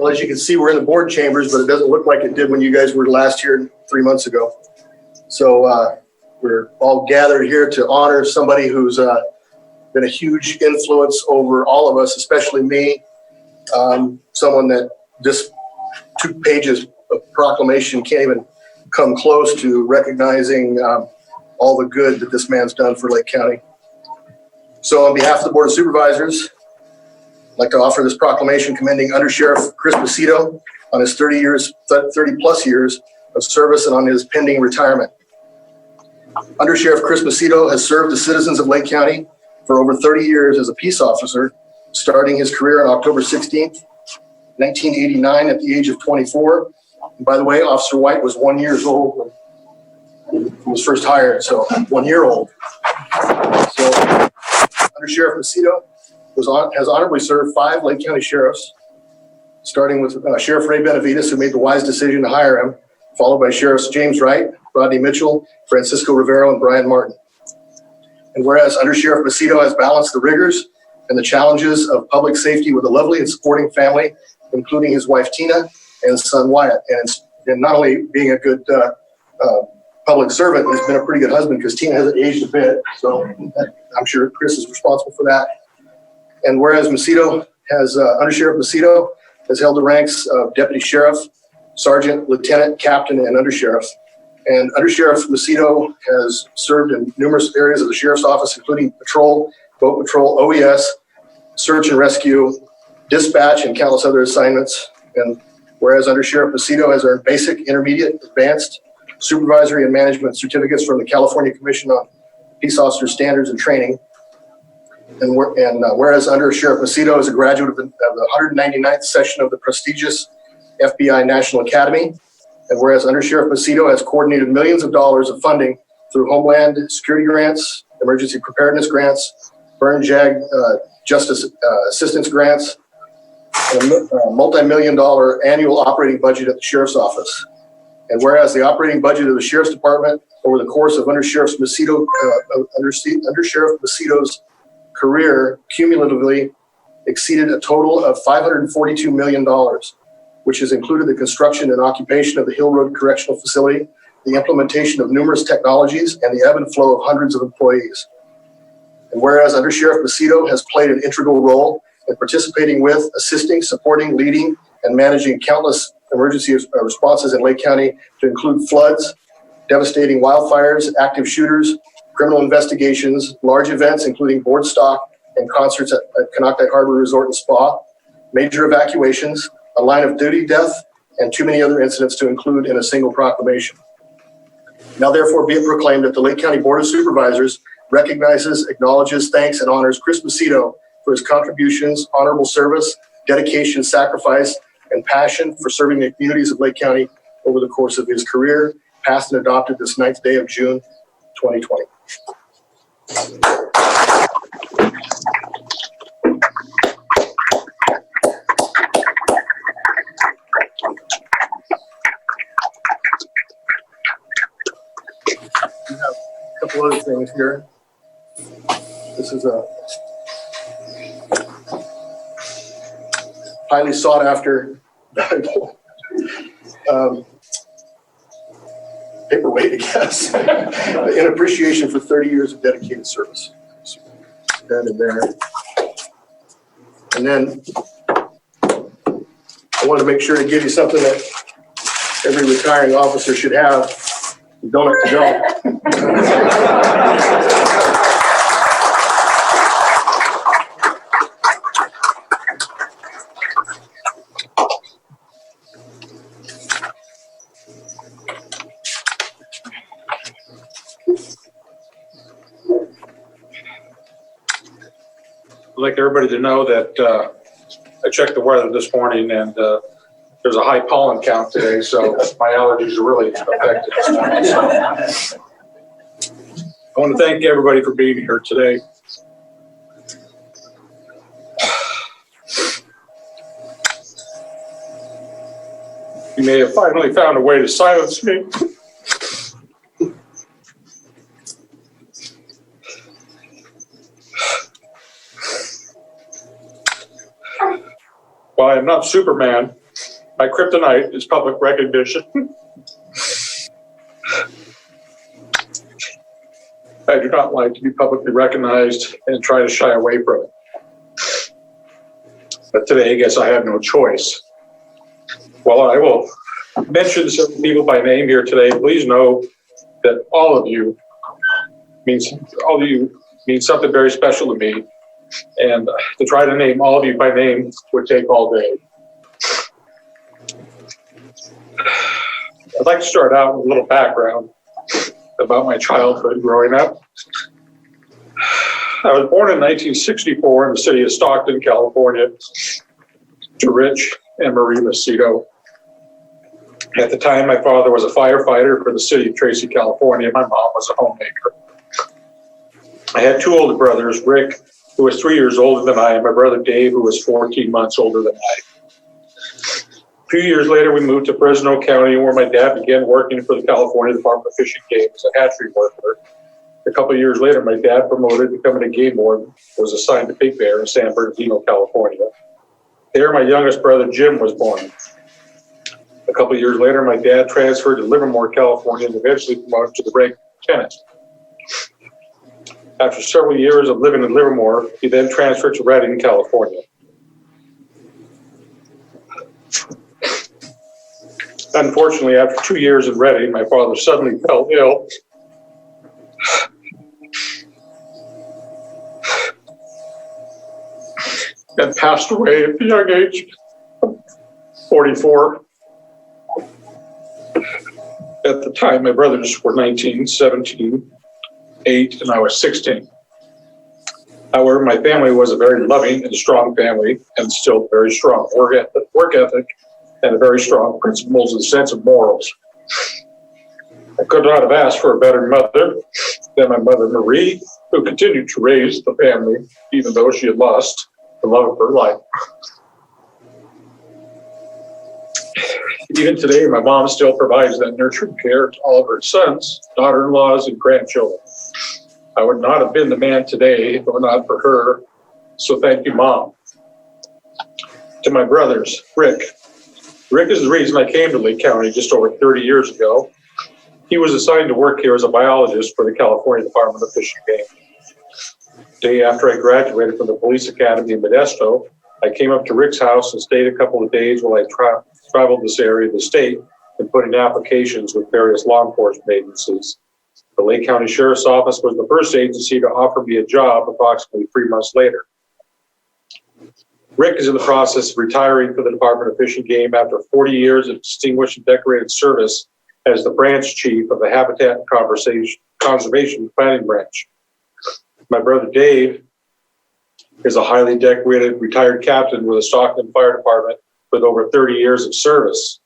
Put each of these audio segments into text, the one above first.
Well, as you can see, we're in the board chambers, but it doesn't look like it did when you guys were last here 3 months ago. So we're all gathered here to honor somebody who's been a huge influence over all of us, especially me. Someone that just 2 pages of proclamation can't even come close to recognizing all the good that this man's done for Lake County. So on behalf of the Board of Supervisors, I'd like to offer this proclamation commending Undersheriff Chris Macedo on his 30 plus years of service and on his pending retirement. Undersheriff Chris Macedo has served the citizens of Lake County for over 30 years as a peace officer, starting his career on October 16th, 1989 at the age of 24. And by the way, Officer White was 1 year old when he was first hired, so 1 year old. So Undersheriff Macedo has honorably served 5 Lake County sheriffs, starting with Sheriff Ray Benavides, who made the wise decision to hire him, followed by Sheriffs James Wright, Rodney Mitchell, Francisco Rivero, and Brian Martin. And whereas Undersheriff Macedo has balanced the rigors and the challenges of public safety with a lovely and supporting family, including his wife Tina and son Wyatt, and not only being a good public servant, he's been a pretty good husband because Tina hasn't aged a bit, so I'm sure Chris is responsible for that. And whereas Undersheriff Macedo has held the ranks of Deputy Sheriff, Sergeant, Lieutenant, Captain, and Undersheriff. And Undersheriff Macedo has served in numerous areas of the Sheriff's Office, including patrol, boat patrol, OES, search and rescue, dispatch, and countless other assignments. And whereas Undersheriff Macedo has earned basic, intermediate, advanced, supervisory, and management certificates from the California Commission on Peace Officer Standards and Training. And whereas Undersheriff Macedo is a graduate of the 199th session of the prestigious FBI National Academy. And whereas Undersheriff Macedo has coordinated millions of dollars of funding through Homeland Security grants, emergency preparedness grants, burn JAG justice assistance grants, and a multi-million-dollar annual operating budget at the Sheriff's Office. And whereas the operating budget of the Sheriff's Department over the course of Undersheriff Macedo's career cumulatively exceeded a total of $542 million, which has included the construction and occupation of the Hill Road Correctional Facility, the implementation of numerous technologies, and the ebb and flow of hundreds of employees. And whereas Undersheriff Macedo has played an integral role in participating with, assisting, supporting, leading, and managing countless emergency responses in Lake County to include floods, devastating wildfires, active shooters, criminal investigations, large events including board stock and concerts at Konocti Harbor Resort and Spa, major evacuations, a line of duty death, and too many other incidents to include in a single proclamation. Now therefore be it proclaimed that the Lake County Board of Supervisors recognizes, acknowledges, thanks, and honors Chris Macedo for his contributions, honorable service, dedication, sacrifice, and passion for serving the communities of Lake County over the course of his career, passed and adopted this 9th day of June, 2020. We have a couple other things here. This is a highly sought after Bible. Paperweight, I guess, in appreciation for 30 years of dedicated service. That in there. And then I wanted to make sure to give you something that every retiring officer should have. You don't have to go. I'd like everybody to know that I checked the weather this morning and there's a high pollen count today, so my allergies are really affected this morning. So I want to thank everybody for being here today. You may have finally found a way to silence me. While I am not Superman, My kryptonite is public recognition. I do not like to be publicly recognized and try to shy away from it. But today, I guess I have no choice. While I will mention certain people by name here today, please know that all of you mean something very special to me. And to try to name all of you by name would take all day. I'd like to start out with a little background about my childhood growing up. I was born in 1964 in the city of Stockton, California, to Rich and Marie Macedo. At the time, my father was a firefighter for the city of Tracy, California. My mom was a homemaker. I had two older brothers, Rick, who was 3 years older than I, and my brother Dave, who was 14 months older than I. A few years later, we moved to Fresno County, where my dad began working for the California Department of Fish and Game as a hatchery worker. A couple of years later, my dad promoted, becoming a game warden, was assigned to Big Bear in San Bernardino, California. There, my youngest brother, Jim, was born. A couple of years later, my dad transferred to Livermore, California, and eventually promoted to the rank of lieutenant. After several years of living in Livermore, he then transferred to Redding, California. Unfortunately, after 2 years in Redding, my father suddenly fell ill. And passed away at the young age of 44. At the time, my brothers were 19, 17, 8, and I was 16. However, my family was a very loving and strong family, and still very strong work ethic, and very strong principles and sense of morals. I could not have asked for a better mother than my mother Marie, who continued to raise the family, even though she had lost the love of her life. Even today, my mom still provides that nurturing care to all of her sons, daughter-in-laws, and grandchildren. I would not have been the man today if it were not for her, so thank you, Mom. To my brothers, Rick. Rick is the reason I came to Lake County just over 30 years ago. He was assigned to work here as a biologist for the California Department of Fish and Game. The day after I graduated from the police academy in Macedo, I came up to Rick's house and stayed a couple of days while I traveled this area of the state and put in applications with various law enforcement agencies. The Lake County Sheriff's Office was the first agency to offer me a job approximately 3 months later. Rick is in the process of retiring from the Department of Fish and Game after 40 years of distinguished and decorated service as the branch chief of the Habitat and Conservation Planning Branch. My brother Dave is a highly decorated retired captain with the Stockton Fire Department with over 30 years of service.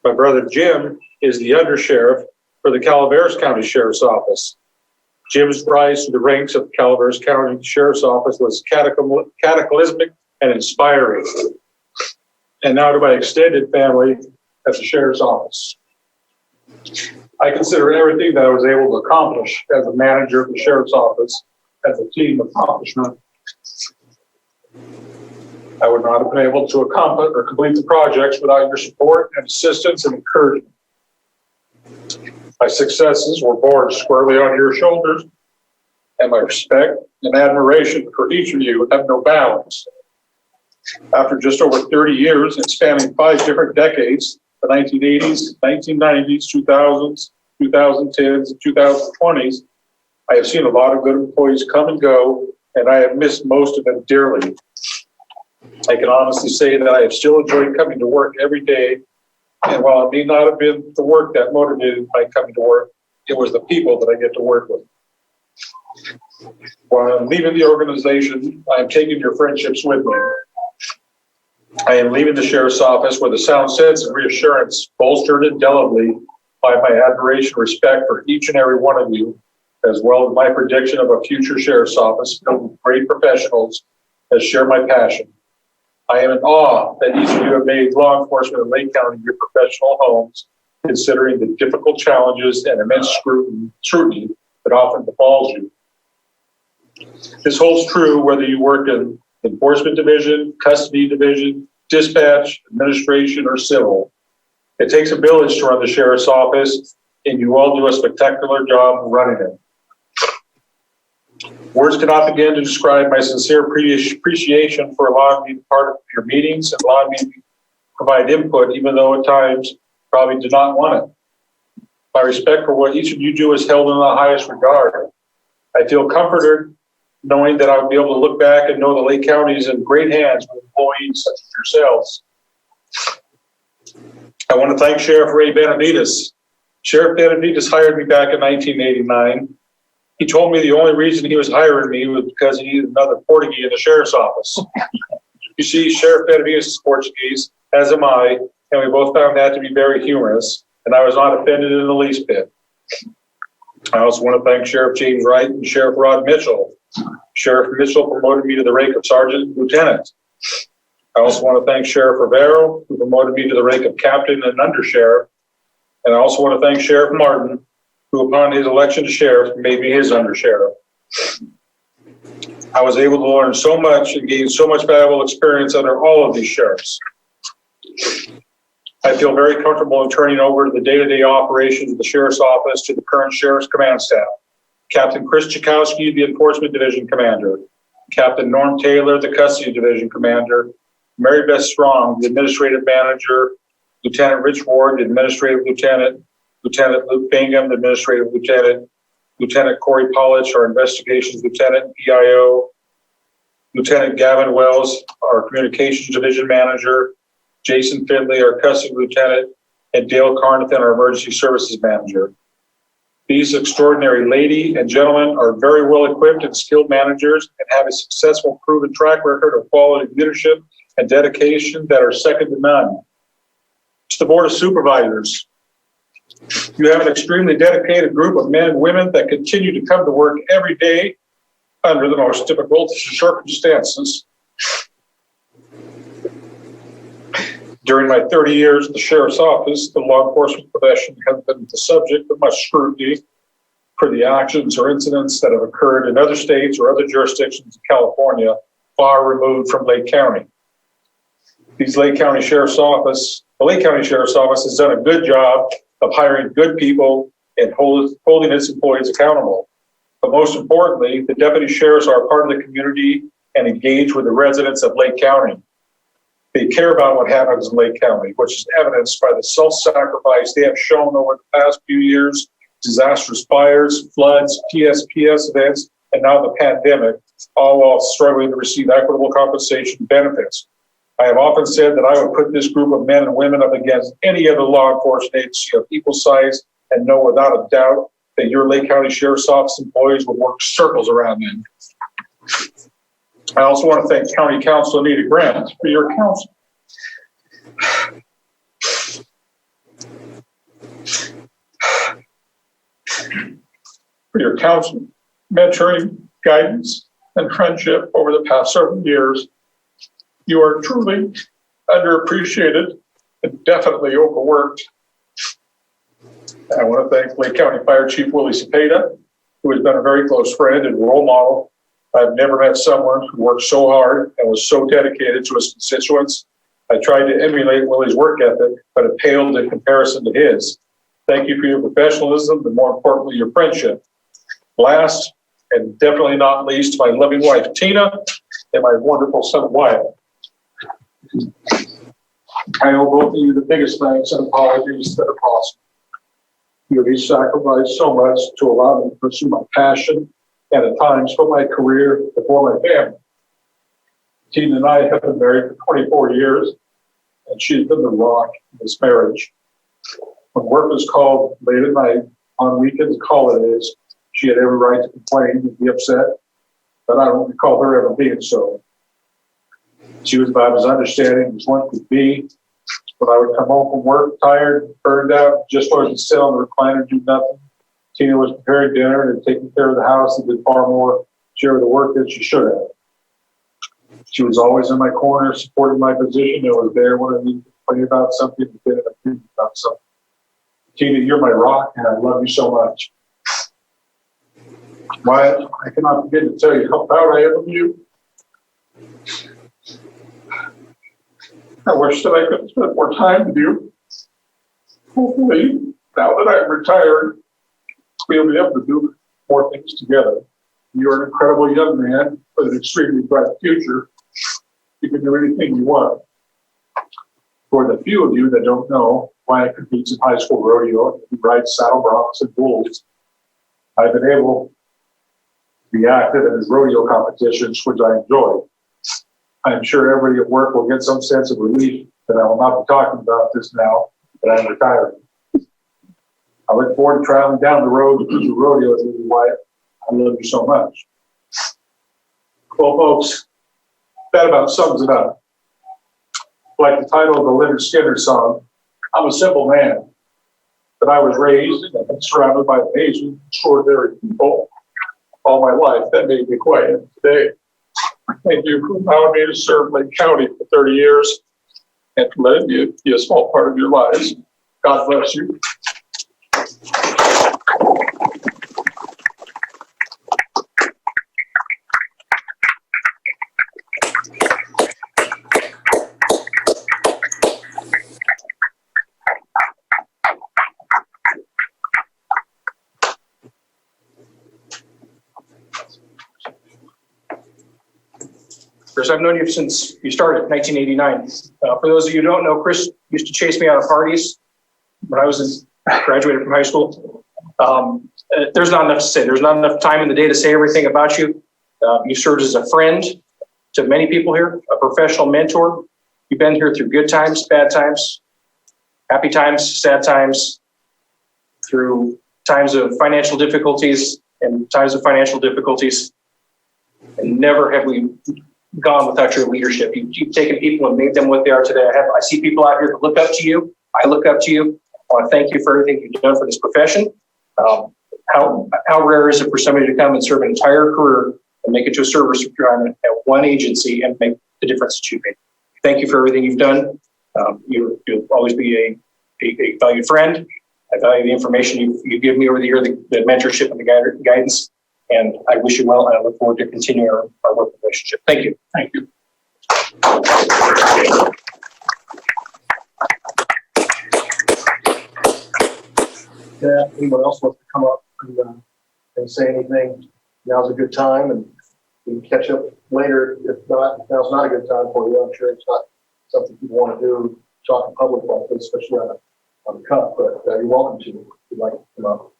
My brother Jim is the Undersheriff for the Calaveras County Sheriff's Office. Jim's rise to the ranks of the Calaveras County Sheriff's Office was cataclysmic and inspiring. And now to my extended family at the Sheriff's Office. I consider everything that I was able to accomplish as a manager of the Sheriff's Office as a team accomplishment. I would not have been able to accomplish or complete the projects without your support and assistance and encouragement. My successes were borne squarely on your shoulders, and my respect and admiration for each of you have no bounds. After just over 30 years and spanning 5 different decades, the 1980s, 1990s, 2000s, 2010s, and 2020s, I have seen a lot of good employees come and go, and I have missed most of them dearly. I can honestly say that I have still enjoyed coming to work every day, and while it may not have been the work that motivated my coming to work, it was the people that I get to work with. While I'm leaving the organization, I am taking your friendships with me. I am leaving the Sheriff's Office with a sound sense of reassurance, bolstered indelibly by my admiration and respect for each and every one of you, as well as my prediction of a future Sheriff's Office filled with great professionals that share my passion. I am in awe that each of you have made law enforcement in Lake County your professional homes, considering the difficult challenges and immense scrutiny that often befalls you. This holds true whether you work in Enforcement Division, Custody Division, dispatch, administration, or civil. It takes a village to run the sheriff's office, and you all do a spectacular job running it. Words cannot begin to describe my sincere appreciation for allowing me to be part of your meetings and allowing me to provide input, even though at times probably did not want it. My respect for what each of you do is held in the highest regard. I feel comforted knowing that I'll be able to look back and know the Lake County is in great hands with employees such as yourselves. I want to thank Sheriff Ray Benavides. Sheriff Benavides hired me back in 1989. He told me the only reason he was hiring me was because he needed another Portuguese in the sheriff's office. You see, Sheriff Benavides is Portuguese, as am I, and we both found that to be very humorous, and I was not offended in the least bit. I also want to thank Sheriff James Wright and Sheriff Rod Mitchell. Sheriff Mitchell promoted me to the rank of Sergeant Lieutenant. I also want to thank Sheriff Rivero, who promoted me to the rank of Captain and Undersheriff. And I also want to thank Sheriff Martin, who upon his election to sheriff made me his Undersheriff. I was able to learn so much and gain so much valuable experience under all of these sheriffs. I feel very comfortable in turning over the day-to-day operations of the sheriff's office to the current sheriff's command staff. Captain Chris Chakowski, the Enforcement Division Commander. Captain Norm Taylor, the Custody Division Commander. Mary Beth Strong, the Administrative Manager. Lieutenant Rich Ward, the Administrative Lieutenant. Lieutenant Luke Bingham, the Administrative Lieutenant. Lieutenant Corey Pollich, our Investigations Lieutenant, PIO. Lieutenant Gavin Wells, our Communications Division Manager. Jason Finley, our Custody Lieutenant, and Dale Carnathan, our Emergency Services Manager. These extraordinary lady and gentlemen are very well equipped and skilled managers and have a successful proven track record of quality leadership and dedication that are second to none. To the Board of Supervisors, you have an extremely dedicated group of men and women that continue to come to work every day under the most difficult circumstances. During my 30 years in the Sheriff's Office, the law enforcement profession has been the subject of much scrutiny for the actions or incidents that have occurred in other states or other jurisdictions in California, far removed from Lake County. The Lake County Sheriff's Office has done a good job of hiring good people and holding its employees accountable. But most importantly, the deputy sheriffs are a part of the community and engage with the residents of Lake County. They care about what happens in Lake County, which is evidenced by the self-sacrifice they have shown over the past few years, disastrous fires, floods, PSPS events, and now the pandemic, all while struggling to receive equitable compensation benefits. I have often said that I would put this group of men and women up against any other law enforcement agency of equal size and know without a doubt that your Lake County Sheriff's Office employees would work circles around them. I also want to thank County Counsel Anita Grant for your counsel. For your counsel, mentoring, guidance, and friendship over the past several years. You are truly underappreciated and definitely overworked. I want to thank Lake County Fire Chief Willie Cepeda, who has been a very close friend and role model. I've never met someone who worked so hard and was so dedicated to his constituents. I tried to emulate Willie's work ethic, but it paled in comparison to his. Thank you for your professionalism, and more importantly, your friendship. Last, and definitely not least, my loving wife, Tina, and my wonderful son, Wyatt. I owe both of you the biggest thanks and apologies that are possible. You have each sacrificed so much to allow me to pursue my passion and at times put my career before my family. Tina and I have been married for 24 years, and she's been the rock in this marriage. When work was called late at night, on weekends and holidays, she had every right to complain and be upset, but I don't recall her ever being so. She was about as understanding as one could be. When I would come home from work, tired, burned out, just wanted to sit on the recliner, do nothing, Tina was preparing dinner and taking care of the house and did far more share of the work than she should have. She was always in my corner, supporting my position, and was there when I needed to complain about something and get an opinion about something. Tina, you're my rock, and I love you so much. Wyatt, I cannot begin to tell you how proud I am of you. I wish that I could have spent more time with you. Hopefully, now that I'm retired, we'll be able to do more things together. You're an incredible young man with an extremely bright future. You can do anything you want. For the few of you that don't know, Wyatt competes in high school rodeo. He rides saddle broncs and bulls. I've been able to be active in his rodeo competitions, which I enjoy. I'm sure everybody at work will get some sense of relief that I will not be talking about this now that I'm retired. I look forward to traveling down the road to the rodeos with you, Wyatt. I love you so much. Well, folks, that about sums it up. Like the title of the Leonard Skinner song, I'm a simple man, but I was raised and surrounded by amazing, extraordinary people all my life. That made me quiet today. Thank you for allowing me to serve Lake County for 30 years and for letting me be a small part of your lives. God bless you. Chris, I've known you since you started in 1989. For those of you who don't know, Chris used to chase me out of parties when I was graduated from high school. There's not enough to say. There's not enough time in the day to say everything about you. You served as a friend to many people here, a professional mentor. You've been here through good times, bad times, happy times, sad times, through times of financial difficulties and times of financial difficulties. And never have we gone without your leadership. You've taken people and made them what they are today. I see people out here that look up to you. I look up to you. I want to thank you for everything you've done for this profession. How rare is it for somebody to come and serve an entire career and make it to a service retirement at one agency and make the difference that you've made? Thank you for everything you've done. You'll always be a valued friend. I value the information you've given me over the year, the mentorship and the guidance. And I wish you well, and I look forward to continuing our work relationship. Thank you. Thank you. Yeah, anyone else wants to come up and say anything? Now's a good time, and we can catch up later. If not, now's not a good time for you. I'm sure it's not something you want to do, talk in public like this, especially on the cup, but you're welcome to if you'd like to come up.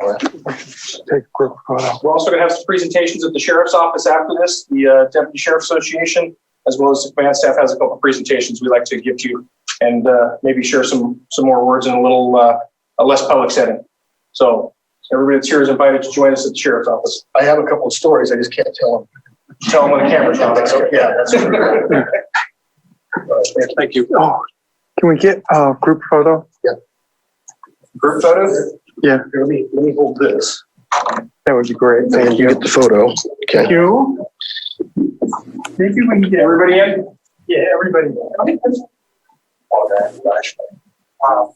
Take a quick photo. We're also going to have some presentations at the Sheriff's Office after this. The Deputy Sheriff Association, as well as the command staff, has a couple of presentations we'd like to give to you, and maybe share some more words in a little a less public setting. So everybody that's here is invited to join us at the Sheriff's Office. I have a couple of stories. I just can't tell them. Tell them when the camera's on. That's okay. Yeah, that's right. Thank you. Oh, can we get a group photo? Group photo? Yeah, Let me hold this. that would be great. And Thank you you. get the photo. Okay. Thank you. Maybe we can get Everybody in? Yeah, everybody. Oh, that gosh. Wow.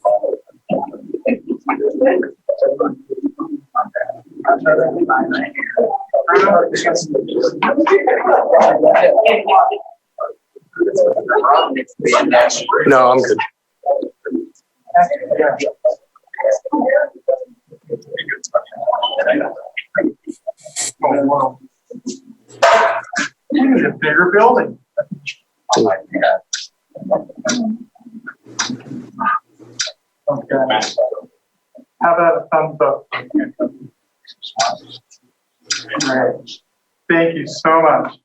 No, I'm good. Oh, wow. It's a bigger building. Oh my God. Okay. How about a thumbs up? All right. Thank you so much.